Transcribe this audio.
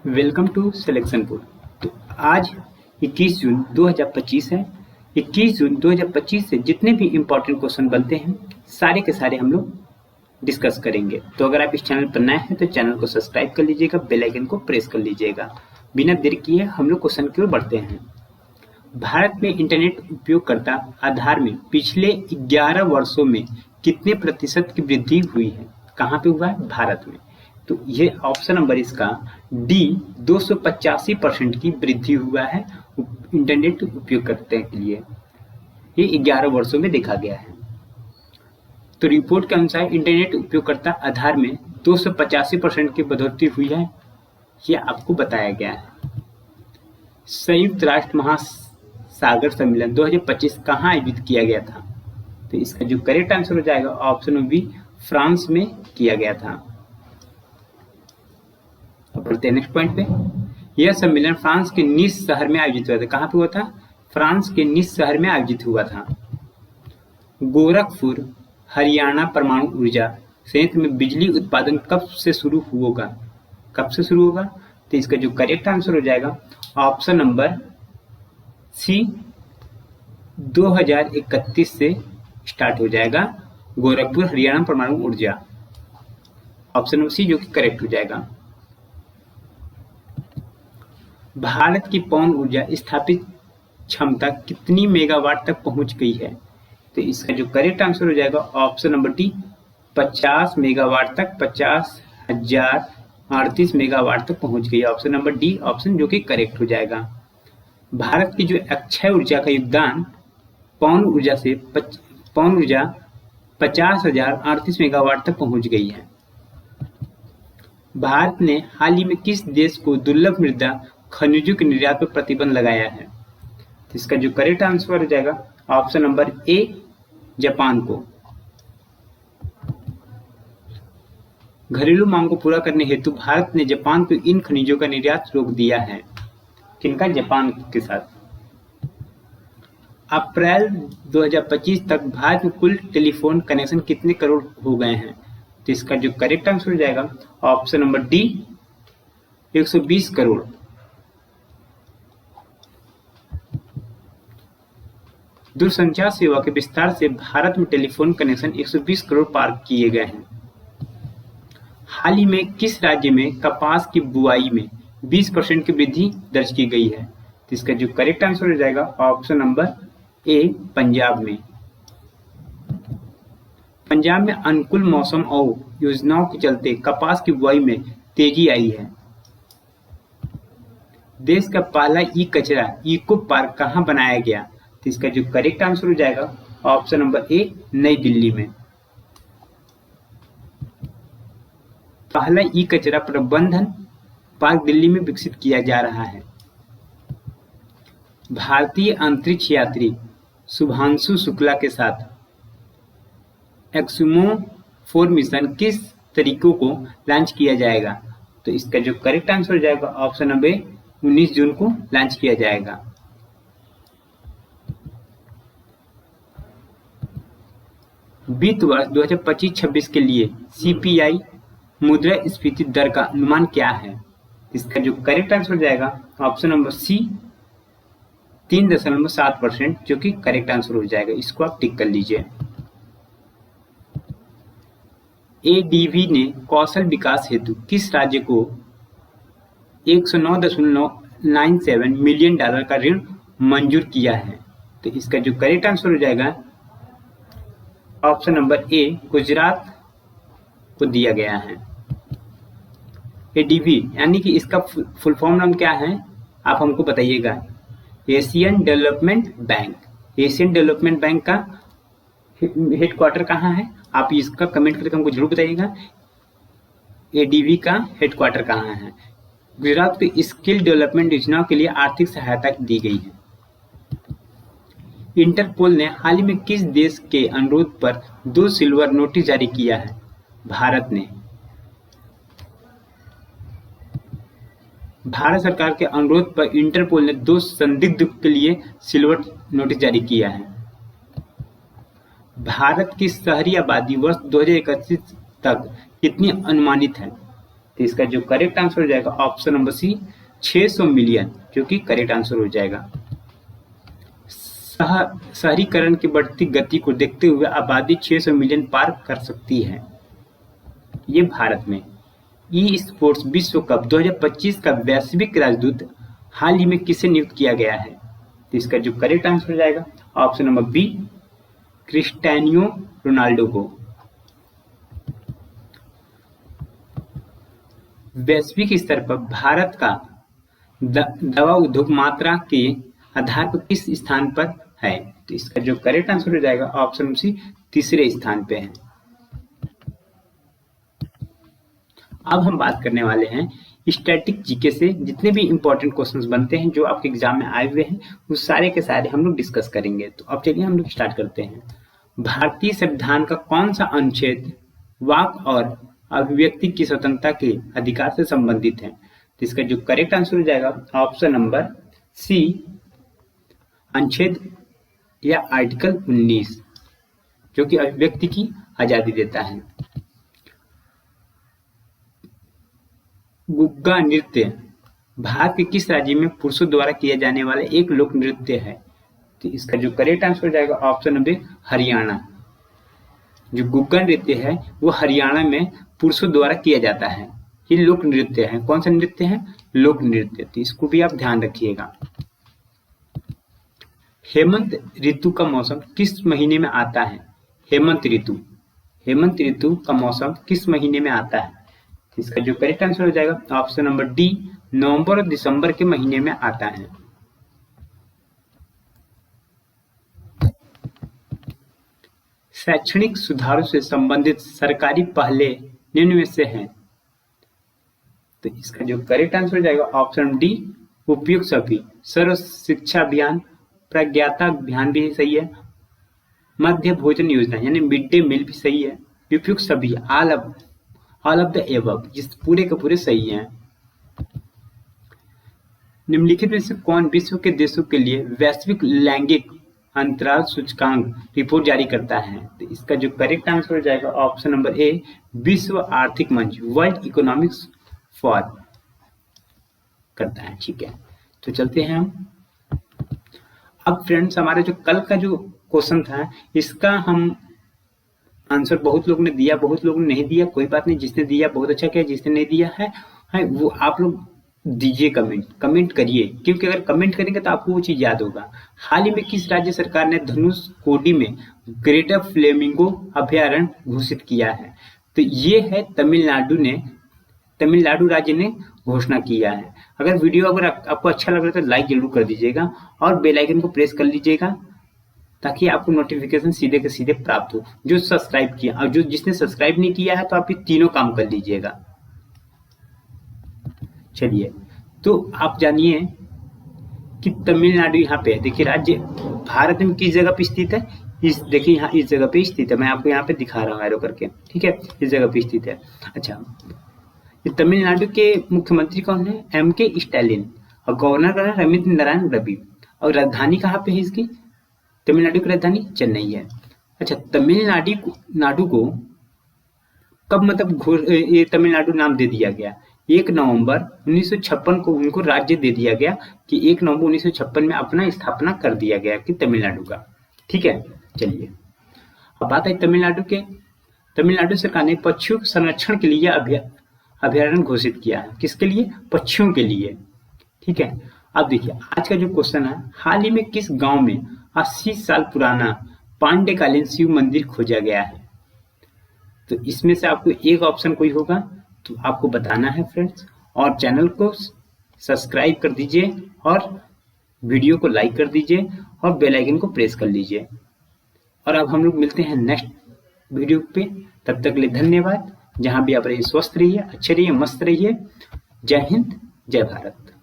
Welcome to selection पोल। तो आज 21 जून 2025 है। 21 जून 2025 से जितने भी इम्पोर्टेंट क्वेश्चन बनते हैं सारे के सारे हम लोग डिस्कस करेंगे। तो अगर आप इस चैनल पर नए हैं तो चैनल को सब्सक्राइब कर लीजिएगा, बेल आइकन को प्रेस कर लीजिएगा। बिना देर किए हम लोग क्वेश्चन की ओर बढ़ते हैं। भारत में इंटरनेट उपयोगकर्ता आधार में पिछले 11 वर्षों में कितने प्रतिशत की वृद्धि हुई है? कहाँ पे हुआ है? भारत में। तो ये ऑप्शन नंबर इसका डी 285% की वृद्धि हुआ है इंटरनेट उपयोगकर्ता के लिए। ये 11 वर्षों में देखा गया है। तो रिपोर्ट के अनुसार इंटरनेट उपयोगकर्ता आधार में 285% की बढ़ोतरी हुई है, ये आपको बताया गया है। संयुक्त राष्ट्र महासागर सम्मेलन 2025 कहाँ आयोजित किया गया था? तो इसका जो करेक्ट आंसर हो जाएगा ऑप्शन बी, फ्रांस में किया गया था। बढ़ते हैं नेक्स्ट पॉइंट पे। यह सम्मेलन फ्रांस के नीस शहर में आयोजित हुआ था। कहाँ पे हुआ था? फ्रांस के नीस शहर में आयोजित हुआ था। गोरखपुर हरियाणा परमाणु ऊर्जा संयंत्र में बिजली उत्पादन कब से शुरू होगा? कब से शुरू होगा? तो इसका जो करेक्ट आंसर हो जाएगा ऑप्शन नंबर सी, 2031 से स्टार्ट हो जाएगा गोरखपुर हरियाणा परमाणु ऊर्जा। ऑप्शन नंबर सी जो कि करेक्ट हो जाएगा। भारत की पवन ऊर्जा स्थापित क्षमता कितनी मेगावाट तक पहुंच गई है? तो इसका जो करेक्ट आंसर हो जाएगा ऑप्शन नंबर डी, 50 मेगावाट तक, 50,038 मेगावाट तक पहुंच गई है। ऑप्शन नंबर डी ऑप्शन जो कि करेक्ट हो जाएगा। भारत की जो अक्षय ऊर्जा का योगदान पवन ऊर्जा 50,038 मेगावाट तक पहुंच गई है। भारत ने हाल ही में किस देश को दुर्लभ मृदा खनिजों के निर्यात पर प्रतिबंध लगाया है? तो इसका जो करेक्ट आंसर हो जाएगा ऑप्शन नंबर ए, जापान को। घरेलू मांग को पूरा करने हेतु भारत ने जापान को इन खनिजों का निर्यात रोक दिया है। किनका? जापान के साथ। अप्रैल 2025 तक भारत में कुल टेलीफोन कनेक्शन कितने करोड़ हो गए हैं? तो इसका जो करेक्ट आंसर हो जाएगा ऑप्शन नंबर डी, 120 करोड़। दूरसंचार सेवा के विस्तार से भारत में टेलीफोन कनेक्शन 120 करोड़ पार किए गए हैं। हाल ही में किस राज्य में कपास की बुआई में 20% की वृद्धि दर्ज की गई है? तो इसका जो करेक्ट आंसर हो जाएगा ऑप्शन नंबर ए, पंजाब में। पंजाब में अनुकूल मौसम और योजनाओं के चलते कपास की बुआई में तेजी आई है। देश का पहला ई कचरा इको पार्क कहाँ बनाया गया? तो इसका जो करेक्ट आंसर हो जाएगा ऑप्शन नंबर ए, नई दिल्ली में। पहला ई कचरा प्रबंधन पार्क दिल्ली में विकसित किया जा रहा है। भारतीय अंतरिक्ष यात्री शुभांशु शुक्ला के साथ एक्समो 4 मिशन किस तरीकों को लॉन्च किया जाएगा? तो इसका जो करेक्ट आंसर हो जाएगा ऑप्शन नंबर 19 जून को लॉन्च किया जाएगा। वित्त वर्ष 2025-26 के लिए सीपीआई मुद्रास्फीति दर का अनुमान क्या है? इसका जो करेक्ट आंसर हो जाएगा ऑप्शन नंबर सी, 3.7%, जो कि करेक्ट आंसर हो जाएगा। इसको आप टिक कर लीजिए। एडीबी ने कौशल विकास हेतु किस राज्य को 109.97 मिलियन डॉलर का ऋण मंजूर किया है? तो इसका जो करेक्ट आंसर हो जाएगा ऑप्शन नंबर ए, गुजरात को दिया गया है। एडीबी यानी कि इसका फुल फॉर्म नाम क्या है आप हमको बताइएगा। Asian development bank. Asian development bank का हेडक्वार्टर कहाँ है? आप इसका कमेंट करके हमको जरूर बताइएगा। एडीबी का हेडक्वार्टर कहाँ है? गुजरात को स्किल डेवलपमेंट योजनाओं के लिए आर्थिक सहायता दी गई है। इंटरपोल ने हाल ही में किस देश के अनुरोध पर 2 सिल्वर नोटिस जारी किया है? भारत ने। भारत सरकार के अनुरोध पर इंटरपोल ने 2 संदिग्ध के लिए सिल्वर नोटिस जारी किया है। भारत की शहरी आबादी वर्ष 2031 तक कितनी अनुमानित है? तो इसका जो करेक्ट आंसर हो जाएगा ऑप्शन नंबर सी 600 मिलियन, जो कि करेक्ट आंसर हो जाएगा। शहरीकरण की बढ़ती गति को देखते हुए आबादी 600 मिलियन पार कर सकती है। ये भारत में ई स्पोर्ट्स विश्व कप 2025 का वैश्विक राजदूत हाल ही में किसे नियुक्त किया गया है? तो इसका जो करेक्ट आंसर हो जाएगा option number B Cristiano Ronaldo को। वैश्विक स्तर पर भारत का दवा उद्योग मात्रा के आधार पर किस स्थान पर है? तो इसका जो करेक्ट आंसर हो जाएगा ऑप्शन सी तीसरे स्थान पे है। अब हम बात करने वाले हैं स्टैटिक जीके से जितने भी इंपॉर्टेंट क्वेश्चंस बनते हैं जो आपके एग्जाम में आए हुए हैं वो सारे के सारे हम लोग डिस्कस करेंगे। तो अब चलिए हम लोग स्टार्ट करते हैं। भारतीय संविधान का कौन सा अनुच्छेद वाक और अभिव्यक्ति की स्वतंत्रता के अधिकार से संबंधित है? तो इसका जो करेक्ट आंसर हो जाएगा ऑप्शन नंबर सी अनुच्छेद या आर्टिकल 19, जो कि अभिव्यक्ति की आजादी देता है। गुग्गा नृत्य भारत के किस राज्य में पुरुषों द्वारा किया जाने वाला एक लोक नृत्य है? तो इसका जो करेक्ट आंसर हो जाएगा ऑप्शन नंबर हरियाणा। जो गुग्गा नृत्य है वो हरियाणा में पुरुषों द्वारा किया जाता है। ये लोक नृत्य है। कौन सा नृत्य है? लोक नृत्य। तो इसको भी आप ध्यान रखिएगा। हेमंत ऋतु का मौसम किस महीने में आता है? हेमंत ऋतु का मौसम किस महीने में आता है? इसका जो करेक्ट आंसर हो जाएगा ऑप्शन नंबर डी नवंबर और दिसंबर के महीने में आता है। शैक्षणिक सुधारों से संबंधित सरकारी पहले निम्न में से हैं? तो इसका जो करेक्ट आंसर हो जाएगा ऑप्शन डी उपयुक्त सभी। सर्व शिक्षा अभियान, प्रज्ञाता अभियान भी सही है, मध्य भोजन योजना यानी मिड डे मील भी सही है, उपयुक्त सभी ऑल ऑफ द एबव, जिस पूरे के पूरे सही हैं। निम्नलिखित में से कौन विश्व के देशों के लिए वैश्विक लैंगिक अंतराल सूचकांक रिपोर्ट जारी करता है? तो इसका जो करेक्ट आंसर हो जाएगा ऑप्शन नंबर ए विश्व आर्थिक मंच, वर्ल्ड इकोनॉमिक्स फोरम करता है। ठीक है, तो चलते हैं हम। अब फ्रेंड्स हमारे जो कल का जो क्वेश्चन था इसका हम आंसर बहुत लोगों ने दिया, बहुत लोगों ने नहीं दिया, कोई बात नहीं। जिसने दिया बहुत अच्छा किया, जिसने नहीं दिया है वो आप लोग दीजिए कमेंट करिए, क्योंकि अगर कमेंट करेंगे तो आपको वो चीज याद होगा। हाल ही में किस राज्य सरकार ने धनुष कोडी में ग्रेटर फ्लेमिंगो अभयारण्य घोषित किया है? तो ये है तमिलनाडु राज्य ने घोषणा किया है। अगर वीडियो अगर आपको अच्छा लग रहा है तो लाइक जरूर कर दीजिएगा और बेल आइकन को प्रेस कर लीजिएगा ताकि आपको नोटिफिकेशन सीधे के सीधे प्राप्त हो। जो सब्सक्राइब किया और जो जिसने सब्सक्राइब नहीं किया है तो आप ये तीनों काम कर लीजिएगा। चलिए, तो आप जानिए कि तमिलनाडु यहाँ पे देखिए राज्य भारत में किस जगह पे स्थित है। इस देखिए यहाँ इस जगह पे स्थित है, मैं आपको यहाँ पे दिखा रहा हूँ एरो करके। ठीक है, इस जगह पे स्थित है। अच्छा, ये तमिलनाडु के मुख्यमंत्री कौन है? M.K. स्टालिन और गवर्नर कौन है? रवींद्र नारायण रवि। और राजधानी कहाँ पे है इसकी? तमिलनाडु की राजधानी चेन्नई है। अच्छा, तमिलनाडु को कब मतलब ये तमिलनाडु नाम दे दिया गया? 1 नवंबर 1956 को उनको राज्य दे दिया गया कि 1 नवंबर 1956 में अपना स्थापना कर दिया गया कि तमिलनाडु का। ठीक है, चलिए अब बात है तमिलनाडु सरकार ने पक्षियों के संरक्षण के लिए अभयारण्य घोषित किया है। किसके लिए? पक्षियों के लिए। ठीक है, अब देखिए आज का जो क्वेश्चन है, हाल ही में किस गांव में 80 साल पुराना पांड्यकालीन शिव मंदिर खोजा गया है? तो इसमें से आपको एक ऑप्शन कोई होगा तो आपको बताना है फ्रेंड्स, और चैनल को सब्सक्राइब कर दीजिए और वीडियो को लाइक कर दीजिए और बेल आइकन को प्रेस कर लीजिए। और अब हम लोग मिलते हैं नेक्स्ट वीडियो पे, तब तक के लिए धन्यवाद। जहां भी आप रहिए स्वस्थ रहिए, अच्छे रहिए, मस्त रहिए। जय हिंद, जय भारत।